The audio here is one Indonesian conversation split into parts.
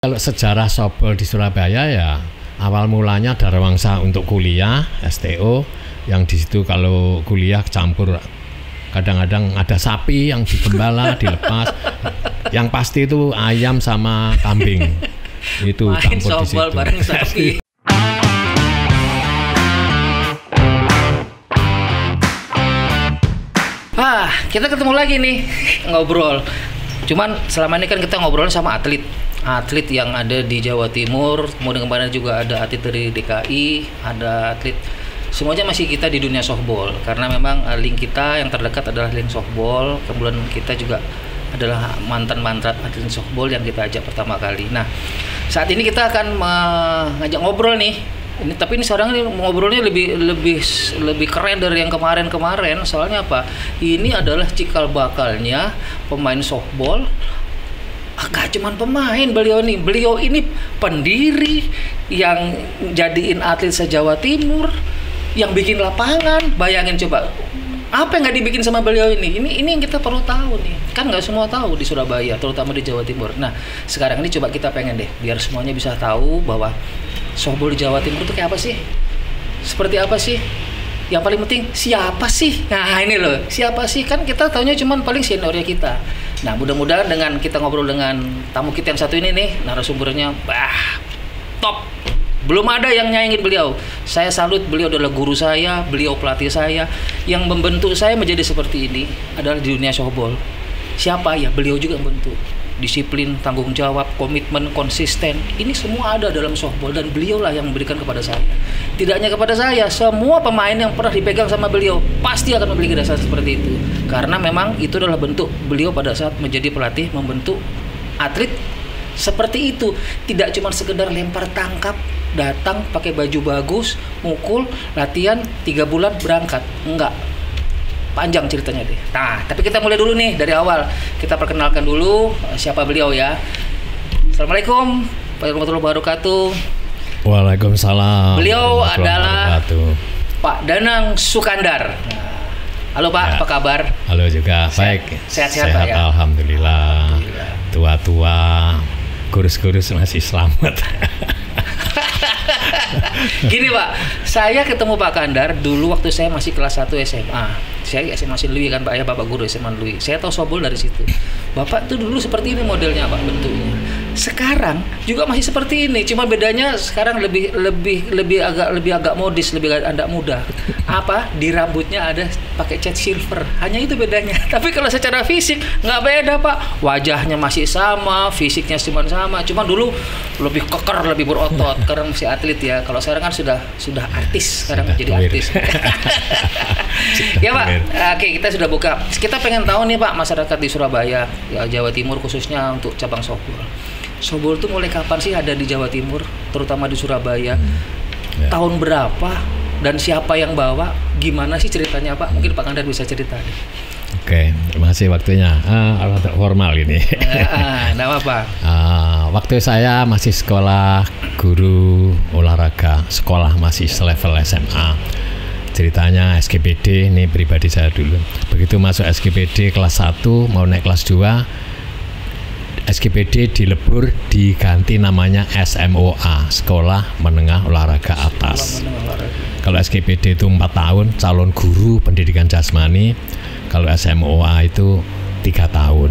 Kalau sejarah softball di Surabaya ya awal mulanya Darawangsa untuk kuliah STO, yang di situ kalau kuliah campur, kadang-kadang ada sapi yang digembala dilepas, yang pasti itu ayam sama kambing itu main campur di situ. softball bareng sapi. Kita ketemu lagi nih ngobrol. Cuman selama ini kan kita ngobrolnya sama atlet yang ada di Jawa Timur, kemudian kemarin juga ada atlet dari DKI, ada atlet, semuanya masih kita di dunia softball karena memang link kita yang terdekat adalah link softball. Kemudian kita juga adalah mantan atlet softball yang kita ajak pertama kali. Nah, saat ini kita akan ngajak ngobrol nih. Tapi ini sekarang ini ngobrolnya lebih keren dari yang kemarin. Soalnya apa? Ini adalah cikal bakalnya pemain softball. Gak cuman pemain beliau ini pendiri yang jadiin atlet se-Jawa Timur, yang bikin lapangan. Bayangin coba, apa yang nggak dibikin sama beliau ini yang kita perlu tahu nih. Kan nggak semua tahu di Surabaya, terutama di Jawa Timur. Nah, sekarang ini coba kita pengen deh biar semuanya bisa tahu bahwa softball di Jawa Timur itu kayak apa sih? Seperti apa sih? Yang paling penting siapa sih? Nah ini loh, siapa sih? Kan kita taunya cuman paling seniornya kita. Nah mudah-mudahan dengan kita ngobrol dengan tamu kita yang satu ini nih, narasumbernya top. Belum ada yang nyaingin beliau. Saya salut, beliau adalah guru saya, beliau pelatih saya. Yang membentuk saya menjadi seperti ini adalah di dunia softball. Siapa ya? Beliau juga membentuk. Disiplin, tanggung jawab, komitmen, konsisten, ini semua ada dalam softball dan beliaulah yang memberikan kepada saya. Tidak hanya kepada saya, semua pemain yang pernah dipegang sama beliau pasti akan memiliki dasar seperti itu. Karena memang itu adalah bentuk beliau pada saat menjadi pelatih, membentuk atlet seperti itu. Tidak cuma sekedar lempar tangkap, datang pakai baju bagus, mukul, latihan 3 bulan berangkat. Enggak. Panjang ceritanya deh. Nah, tapi kita mulai dulu nih dari awal. Kita perkenalkan dulu siapa beliau ya. Assalamualaikum warahmatullahi wabarakatuh. Waalaikumsalam. Beliau adalah Pak Danang Sukandar. Halo Pak, ya. Apa kabar? Halo juga, baik. Sehat-sehat Pak ya? Alhamdulillah. Tua-tua, kurus-kurus masih selamat. Gini Pak, saya ketemu Pak Kandar dulu waktu saya masih kelas 1 SMA. Saya SMA Sinlui kan Pak ya, Bapak guru SMA Sinlui. Saya tahu softball dari situ. Bapak tuh dulu seperti ini modelnya Pak, bentuknya. Sekarang juga masih seperti ini, cuma bedanya sekarang lebih agak modis, lebih agak muda. Apa? Di rambutnya ada pakai cat silver. Hanya itu bedanya. Tapi kalau secara fisik nggak beda Pak. Wajahnya masih sama, fisiknya cuma sama. Cuma dulu lebih keker, lebih berotot karena masih atlet ya. Kalau sekarang kan sudah artis, sekarang jadi artis. Ya Pak, oke kita sudah buka. Kita pengen tahu nih Pak, masyarakat di Surabaya, ya, Jawa Timur khususnya untuk cabang softball. Softball itu mulai kapan sih ada di Jawa Timur, terutama di Surabaya? Ya. Tahun berapa dan siapa yang bawa? Gimana sih ceritanya Pak? Mungkin Pak Kandar bisa cerita. Oke, terima kasih waktunya. Formal ini. Nah apa? Waktu saya masih sekolah guru olahraga, sekolah masih selevel SMA. Ceritanya SGPD, ini pribadi saya dulu. Begitu masuk SGPD kelas 1, mau naik kelas 2, SGPD dilebur, diganti namanya SMOA, Sekolah Menengah Olahraga Atas. Kalau SGPD itu 4 tahun, calon guru pendidikan jasmani. Kalau SMOA itu 3 tahun.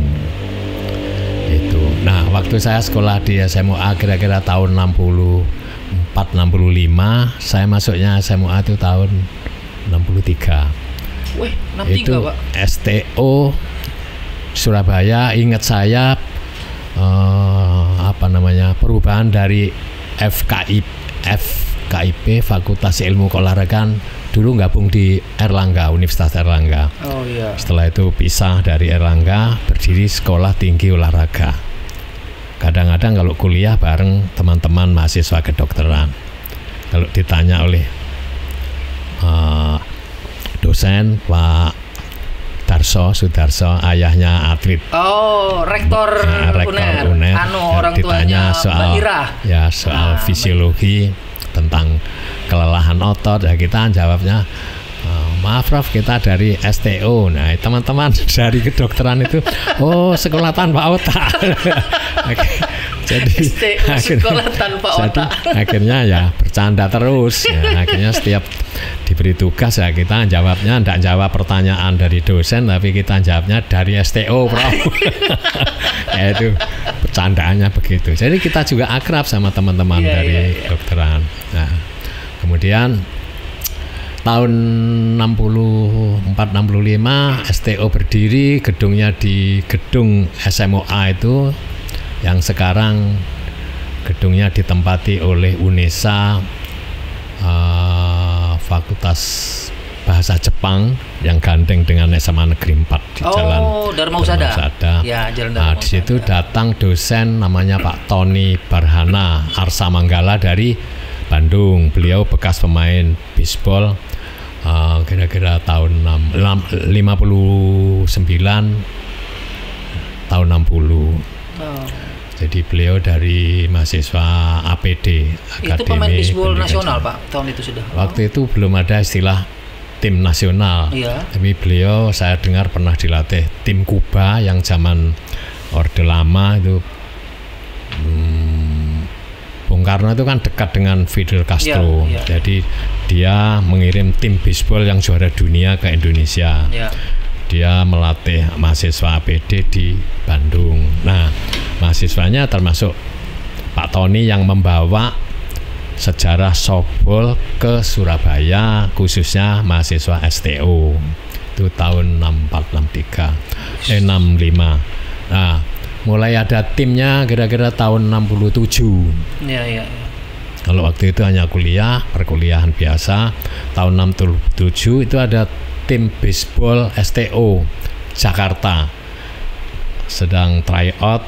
Itu. Nah, waktu saya sekolah di SMOA kira-kira tahun 64-65, saya masuknya SMOA itu tahun 63. Wih, 63 itu Pak. STO Surabaya. Ingat saya perubahan dari FKIP Fakultas Ilmu Keolahragaan, dulu gabung di Erlangga, Universitas Erlangga. Oh iya. Setelah itu pisah dari Erlangga, berdiri Sekolah Tinggi Olahraga. Kadang-kadang kalau kuliah bareng teman-teman mahasiswa kedokteran. Kalau ditanya oleh dosen Pak Sudarso, ayahnya atlet. Oh, rektor UNER. Orang tuanya Mbak Ira. Ya, soal fisiologi tentang kelelahan otot. Ya, kita jawabnya, maaf Prof, kita dari STO. Nah, teman-teman dari kedokteran itu, oh sekolah tanpa otak. Jadi sekolah tanpa otak. Akhirnya ya bercanda terus. Ya, akhirnya setiap diberi tugas ya kita jawabnya tidak jawab pertanyaan dari dosen, tapi kita jawabnya dari STO, Prof. Ya itu bercandaannya begitu. Jadi kita juga akrab sama teman-teman dari kedokteran. Nah, kemudian tahun 64-65 STO berdiri, gedungnya di gedung SMOA itu yang sekarang gedungnya ditempati oleh UNESA, Fakultas Bahasa Jepang yang gandeng dengan SMA Negeri 4 di Jalan Dharma Husada. Ya, Jalan di situ datang dosen namanya Pak Tony Barhana Arsa Manggala dari Bandung. Beliau bekas pemain bisbol, kira-kira tahun 59 tahun 60. Jadi beliau dari mahasiswa APD, Itu pemain bisbol nasional, Pak, tahun itu sudah. Waktu itu belum ada istilah tim nasional. Tapi beliau saya dengar pernah dilatih tim Kuba yang zaman Orde Lama itu. Bung Karno itu kan dekat dengan Fidel Castro. Jadi dia mengirim tim bisbol yang juara dunia ke Indonesia. Dia melatih mahasiswa APD di Bandung. Nah, mahasiswanya termasuk Pak Tony yang membawa sejarah softball ke Surabaya, khususnya mahasiswa STO. Itu tahun 65. Nah, mulai ada timnya kira-kira tahun 67. Kalau waktu itu hanya perkuliahan biasa. Tahun 67 itu ada tim baseball STO Jakarta sedang tryout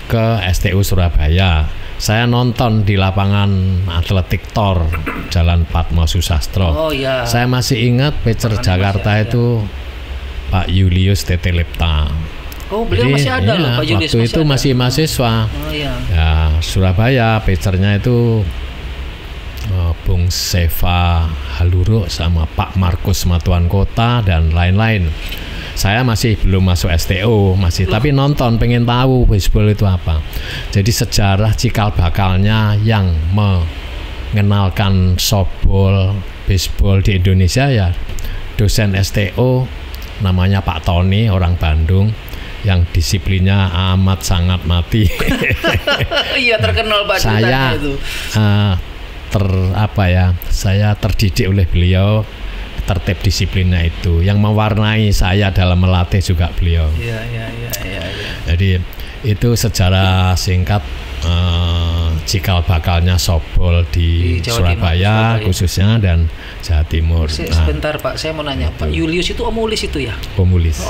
ke STU Surabaya. Saya nonton di lapangan Atletik Tor Jalan Padma Susastro. Saya masih ingat pitcher Jakarta itu Pak Julius Tete Lepta. Beliau masih ada loh, Pak Julius. Waktu itu masih mahasiswa. Ya, Surabaya pitchernya itu Bung Seva Haluro sama Pak Markus Matuan Kota dan lain-lain. Saya masih belum masuk STO, tapi nonton, pengen tahu baseball itu apa. Jadi sejarah cikal bakalnya yang mengenalkan softball, baseball di Indonesia ya dosen STO namanya Pak Tony, orang Bandung, yang disiplinnya amat sangat mati. Iya, terkenal Pak. Saya itu. Saya terdidik oleh beliau, tertib disiplinnya itu yang mewarnai saya dalam melatih juga beliau. Jadi itu secara singkat cikal bakalnya softball di Surabaya khususnya dan Jawa Timur. Sebentar Pak, saya mau nanya, Pak Julius itu Om Ulis itu ya? Om Ulis.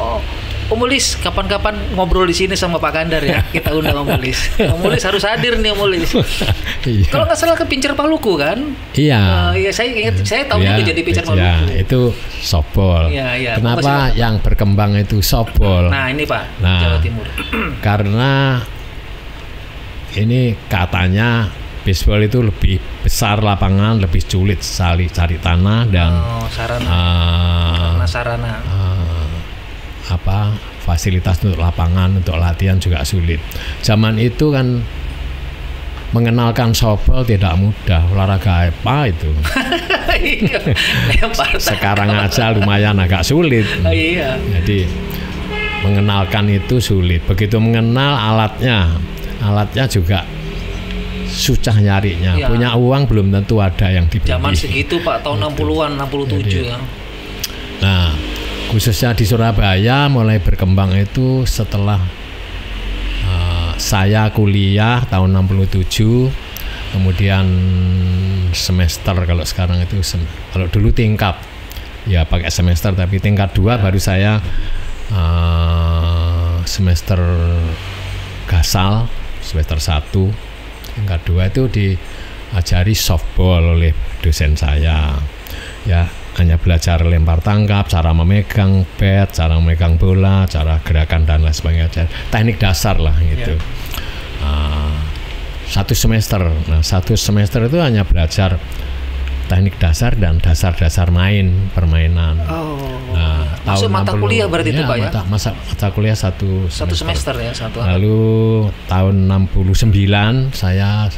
Om Ulis, kapan-kapan ngobrol di sini sama Pak Kandar ya, kita undang Om Ulis. Om Ulis harus hadir nih, Om Ulis. Kalau nggak salah ke Pincer Maluku kan? Iya. Saya ingat, saya tahu juga jadi Pincer Maluku. Itu softball. Kenapa yang berkembang itu softball? Nah ini Pak, Jawa Timur. Karena ini katanya baseball itu lebih besar lapangan, lebih sulit cari tanah dan sarana. Fasilitas untuk lapangan, untuk latihan juga sulit. Zaman itu kan mengenalkan softball tidak mudah, olahraga apa itu. Sekarang aja lumayan agak sulit. Jadi mengenalkan itu sulit. Begitu mengenal alatnya juga susah nyarinya. Punya uang belum tentu ada yang dibeli. Zaman segitu Pak, tahun 60-an, 67 ya. Nah, khususnya di Surabaya mulai berkembang itu setelah saya kuliah tahun 67, kemudian semester, kalau sekarang itu kalau dulu tingkat ya pakai semester, tapi tingkat 2 baru saya semester gasal, semester 1, tingkat 2 itu diajari softball oleh dosen saya. Ya, hanya belajar lempar tangkap, cara memegang bat, cara memegang bola, cara gerakan dan lain sebagainya, teknik dasar lah gitu. Satu semester. Nah, satu semester itu hanya belajar teknik dasar dan dasar-dasar permainan. Nah, Masuk mata kuliah berarti itu Pak ya? Mata kuliah satu semester ya, satu. Lalu tahun 69 saya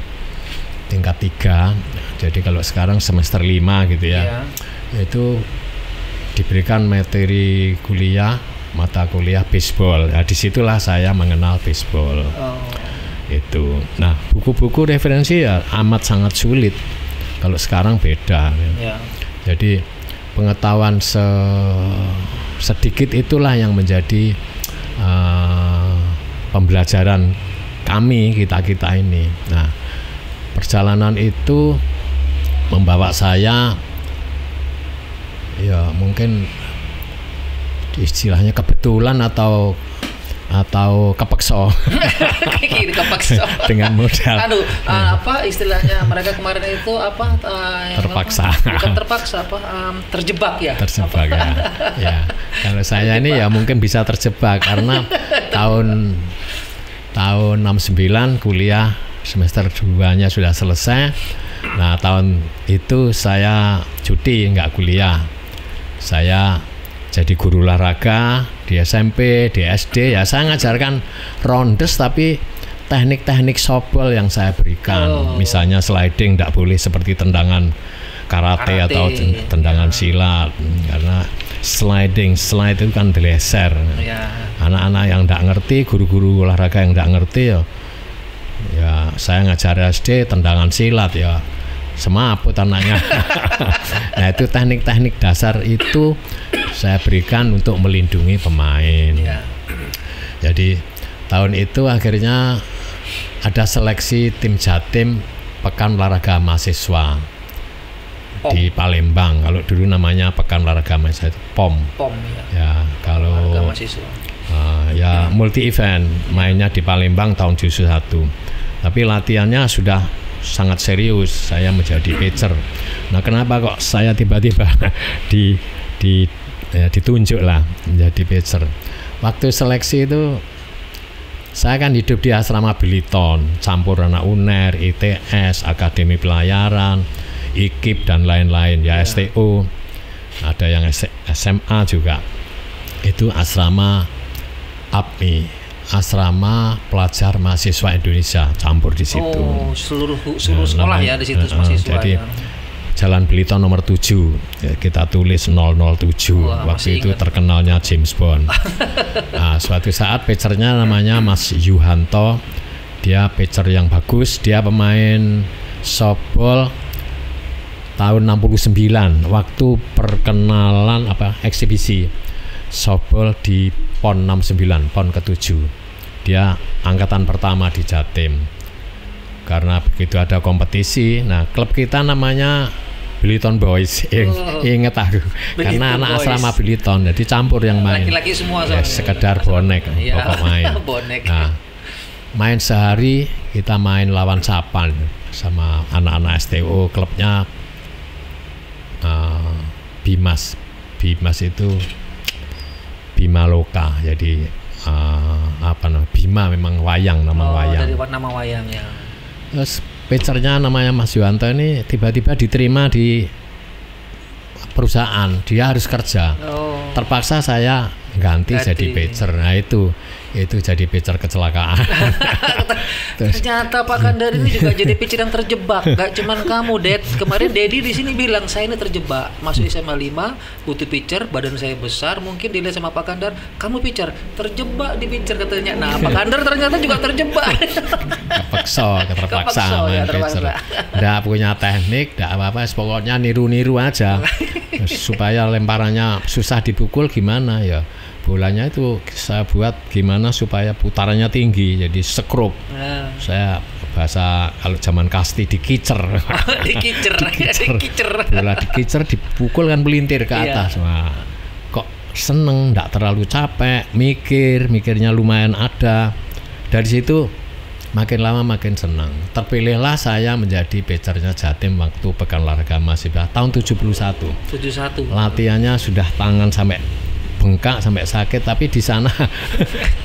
tingkat 3. Jadi kalau sekarang semester 5 gitu ya. Itu diberikan materi kuliah, mata kuliah baseball. Nah, disitulah saya mengenal baseball. Itu. Nah, buku-buku referensi ya amat sangat sulit. Kalau sekarang beda. Jadi pengetahuan sedikit itulah yang menjadi pembelajaran kita ini. Nah, perjalanan itu membawa saya ya mungkin istilahnya kebetulan atau kepeksa. Dengan modal. Apa istilahnya mereka kemarin itu apa? Terpaksa. Bukan terpaksa terjebak ya. Terjebak ya. Ya. Kalau saya ini ya mungkin bisa terjebak karena tahun 69 kuliah semester 2-nya sudah selesai. Nah, tahun itu saya cuti nggak kuliah. Saya jadi guru olahraga di SMP, di SD ya saya ngajarkan rondes tapi teknik-teknik softball yang saya berikan. Misalnya sliding tidak boleh seperti tendangan karate atau tendangan silat karena slide itu kan dileser. Anak-anak yang tidak ngerti, guru-guru olahraga yang tidak ngerti ya saya ngajar SD tendangan silat ya semaput anaknya. Nah, itu teknik-teknik dasar itu saya berikan untuk melindungi pemain. Jadi tahun itu akhirnya ada seleksi tim Jatim Pekan Olahraga Mahasiswa di Palembang. Kalau dulu namanya Pekan Olahraga Mahasiswa POM. Ya, kalau ya multi event mainnya di Palembang tahun 71. Tapi latihannya sudah sangat serius. Saya menjadi pitcher. Nah, kenapa kok saya tiba-tiba ditunjuk lah menjadi pitcher? Waktu seleksi itu saya kan hidup di asrama Beliton, campur anak UNER, ITS, Akademi Pelayaran, IKIP dan lain-lain ya, STO, ada yang SMA juga. Itu asrama APMI, asrama pelajar mahasiswa Indonesia, campur di situ. Seluruh sekolah ya di situ mahasiswa. Jadi Jalan Beliton nomor 7 ya, kita tulis 007. Waktu itu terkenalnya James Bond. Nah, suatu saat pitchernya namanya Mas Yuhanto, dia pitcher yang bagus, dia pemain softball tahun 69 waktu perkenalan eksibisi softball di PON 69, PON ke-7. Dia angkatan pertama di Jatim. Karena begitu ada kompetisi, nah klub kita namanya Beliton Boys. Ingat aku, karena anak asrama Beliton, jadi campur yang main. Laki-laki semua ya, sekedar bonek, pokok main. Nah, main sehari kita main lawan Sapan sama anak-anak STO, klubnya Bimas. Bimas itu Bima Loka, jadi Bima memang wayang, wayang. Dari nama wayang ya. Terus pitchernya namanya Mas Yuhanto ini tiba-tiba diterima di perusahaan, dia harus kerja. Terpaksa saya ganti jadi pitcher. Nah itu jadi pitcher kecelakaan. Ternyata Pak Kandar ini juga jadi pitcher yang terjebak. Gak cuman kamu, Dad. Kemarin Daddy di sini bilang saya ini terjebak. Masuk SMA 5, butuh pitcher, badan saya besar, mungkin dilihat sama Pak Kandar, kamu pitcher, terjebak di pitcher katanya. Nah, Pak Kandar ternyata juga terjebak. Terpaksa main pitcher. Nggak punya teknik, nggak apa-apa, pokoknya niru-niru aja. Supaya lemparannya susah dipukul gimana ya. Bolanya itu saya buat gimana supaya putarannya tinggi, jadi sekrup. Saya bahasa kalau zaman kasti dikicer. Dikicer. Bola dikicer, dipukul kan melintir ke atas. Wah, kok seneng, nggak terlalu capek, mikirnya lumayan ada. Dari situ makin lama makin senang. Terpilihlah saya menjadi pitchernya Jatim waktu Pekan Olahraga Mahasiswa tahun 71. Latihannya sudah tangan sampai bengkak sampai sakit, tapi di sana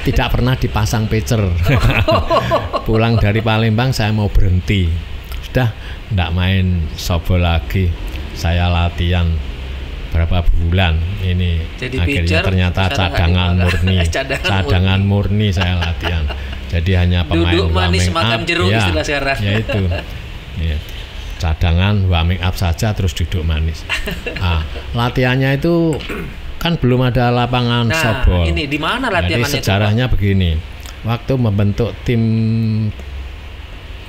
tidak pernah dipasang pitcher. Pulang dari Palembang saya mau berhenti, sudah tidak main softball lagi. Saya latihan berapa bulan ini jadi akhirnya pitcher, ternyata cadangan murni. cadangan murni saya latihan. Jadi hanya pemain duduk manis warming makan up, jeruk ya, istilah sekarang. ya itu ya. Cadangan warming up saja terus duduk manis. Latihannya itu kan belum ada lapangan softball. Ini di mana latihannya? Jadi sejarahnya begini, waktu membentuk tim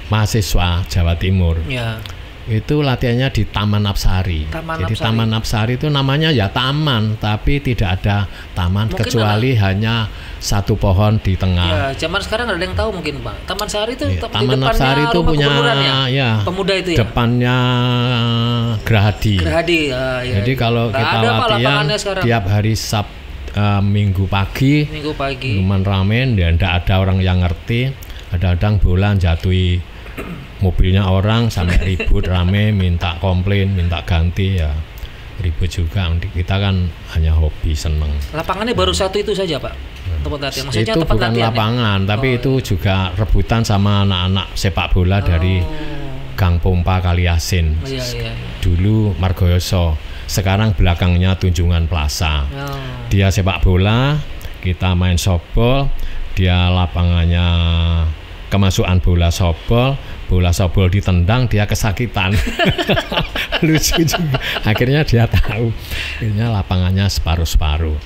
mahasiswa Jawa Timur, ya. Itu latihannya di Taman Apsari. Jadi Taman Apsari itu namanya ya taman, tapi tidak ada taman mungkin kecuali hanya satu pohon di tengah. Ya, zaman sekarang ada yang tahu mungkin Pak. Taman Sari itu ya, Taman Apsari itu punya ya, pemuda itu ya. Depannya Gerahadi. Ya, jadi kalau kita latihan tiap hari Minggu pagi lumayan rame, dan tidak ada orang yang ngerti. Kadang-kadang bola jatuhi mobilnya orang sampai ribut rame, minta komplain, minta ganti, ya ribut juga. Kita kan hanya hobi, seneng. Lapangannya baru satu itu saja Pak? Tempat latihan. Maksudnya itu bukan lapangan, tapi itu juga rebutan sama anak-anak sepak bola dari Gang Pompa Kaliasin. Iya. Dulu Margoyoso, sekarang belakangnya Tunjungan Plaza. Dia sepak bola, kita main softball, dia lapangannya kemasukan bola softball ditendang, dia kesakitan. Lucu juga. Akhirnya dia tahu, akhirnya lapangannya separuh-separuh.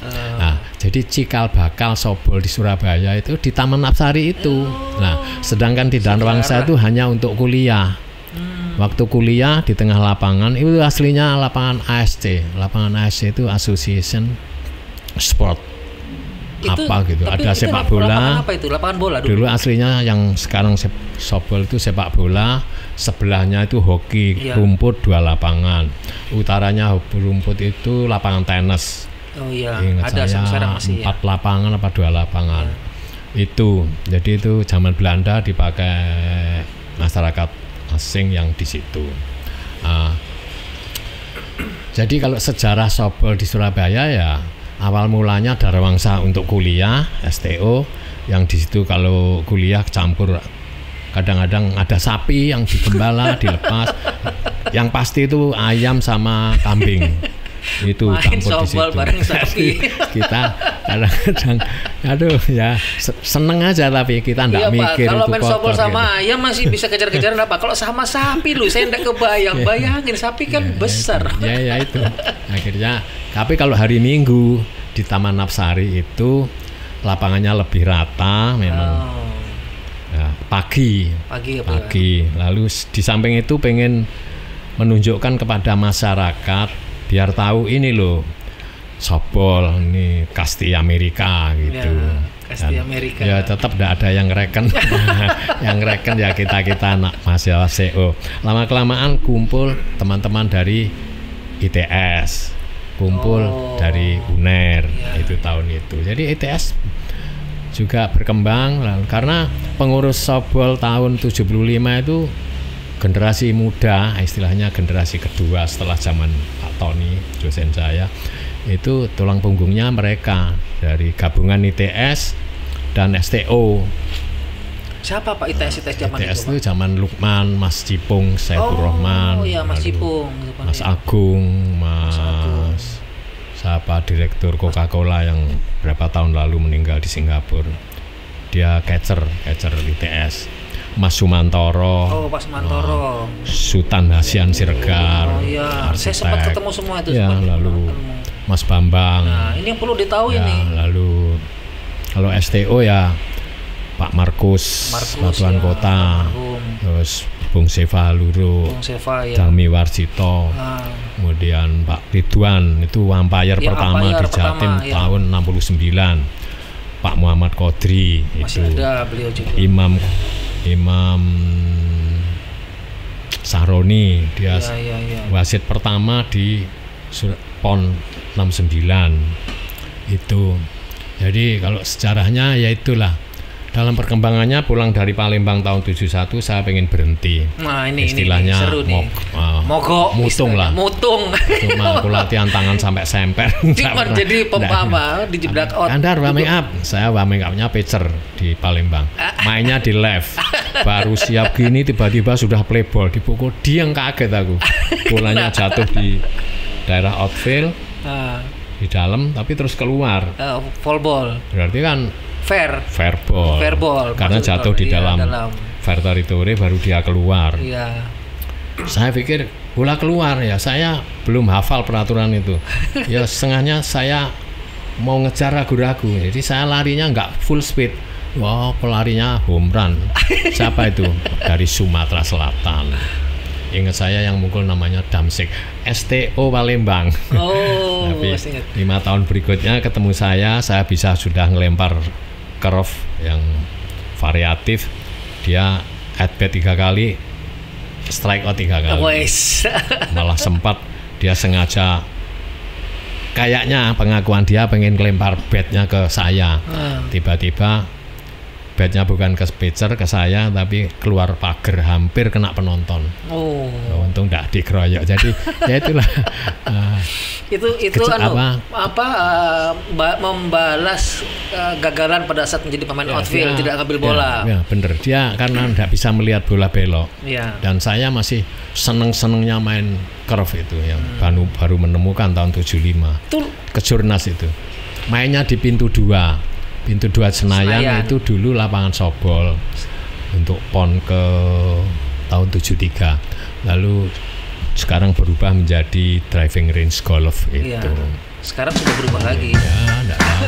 Nah, jadi cikal bakal softball di Surabaya itu di Taman Apsari itu. Nah, sedangkan di Danrawangsa itu hanya untuk kuliah. Waktu kuliah di tengah lapangan itu aslinya lapangan ASC. Lapangan ASC itu Association Sport. Apa gitu, ada sepak bola. Apa itu? Lapangan bola dulu aslinya, yang sekarang softball itu sepak bola, sebelahnya itu hoki rumput 2 lapangan, utaranya rumput itu lapangan tenis. Ingat ada saya masih 4 lapangan apa 2 lapangan. Itu jadi itu zaman Belanda dipakai masyarakat asing yang di situ. Jadi kalau sejarah softball di Surabaya ya awal mulanya Darawangsa untuk kuliah STO, yang di situ kalau kuliah campur, kadang-kadang ada sapi yang digembala dilepas, yang pasti itu ayam sama kambing itu main campur di situ. Bareng sapi. Kita kadang-kadang ya seneng aja, tapi kita enggak mikir kalau itu main softball sama gitu. ayam masih bisa kejar-kejaran apa. Kalau sama sapi saya enggak kebayang. Bayangin sapi kan besar. Ya itu. Akhirnya, tapi kalau hari Minggu di Taman Apsari itu lapangannya lebih rata memang. Ya, pagi. Lalu di samping itu pengen menunjukkan kepada masyarakat biar tahu ini loh softball ini kasti Amerika gitu. Kasti Amerika. Ya tetap tidak ada yang reken. Yang reken ya kita anak mahasiswa CO. Lama kelamaan kumpul teman-teman dari ITS, kumpul dari UNER itu tahun itu. Jadi ITS juga berkembang karena pengurus softball tahun 75 itu generasi muda, istilahnya generasi kedua setelah zaman Pak Tony, dosen saya, itu tulang punggungnya mereka dari gabungan ITS dan STO. Siapa Pak ITS zaman ITS itu? Itu zaman Lukman, Mas Cipung, Saifur Rahman, Mas Cipung, Mas Agung, Mas siapa direktur Coca-Cola yang berapa tahun lalu meninggal di Singapura. Dia catcher ITS. Mas Sumantoro, Pak Sumantoro, Sultan Hasian Siregar, saya sempat ketemu semua itu. Ya, lalu Mas Bambang. Nah, ini yang perlu ditahu ini. Lalu kalau STO ya Pak Markus Batuan Kota, terus Bung Seva Luro, Dami Warsito, kemudian Pak Ridwan itu umpire pertama di Jatim tahun 69, Pak Muhammad Kodri masih itu ada beliau juga. Imam Sahroni, dia wasit pertama di PON 69 itu. Jadi kalau sejarahnya ya itulah. Dalam perkembangannya pulang dari Palembang tahun 71 saya pengen berhenti. Nah, ini istilahnya ini seru nih. Mogok, mutung lah. Mutung. Cuma aku latihan tangan sampai semper. Cuma jadi pempa di jebdak out. Andar warming up. Saya warming up-nya pitcher di Palembang. Mainnya di left. Baru siap gini tiba-tiba sudah play ball, dipukul, dieng kaget aku. Bolanya jatuh di daerah outfield. Di dalam tapi terus keluar. Fall ball. Berarti kan Fair ball. Karena jatuh di dalam fair territory baru dia keluar. Iya. Saya pikir bola keluar ya, saya belum hafal peraturan itu. Ya setengahnya saya mau ngejar ragu-ragu, jadi saya larinya nggak full speed. Wah, pelarinya home run. Siapa itu? Dari Sumatera Selatan. Ingat saya yang mukul namanya Damsik, STO Palembang. Oh, tapi 5 tahun berikutnya ketemu saya bisa sudah ngelempar curve yang variatif. Dia at bat 3 kali, strike out 3 kali. Malah sempat dia sengaja, kayaknya pengakuan dia pengen ngelempar batnya ke saya. Tiba-tiba batnya bukan ke pitcher, ke saya, tapi keluar pagar, hampir kena penonton. Untung tidak dikeroyok. Jadi ya itulah. itu membalas gagalan pada saat menjadi pemain outfield, tidak ngambil bola. Ya, bener. Dia karena tidak bisa melihat bola belok. Dan saya masih seneng-senengnya main curve itu yang baru menemukan tahun 75. Ke Jurnas itu. Mainnya di pintu 2 Senayan itu dulu lapangan softball untuk PON ke tahun 73. Lalu sekarang berubah menjadi driving range golf itu. Sekarang sudah berubah lagi. Ya, enggak tahu.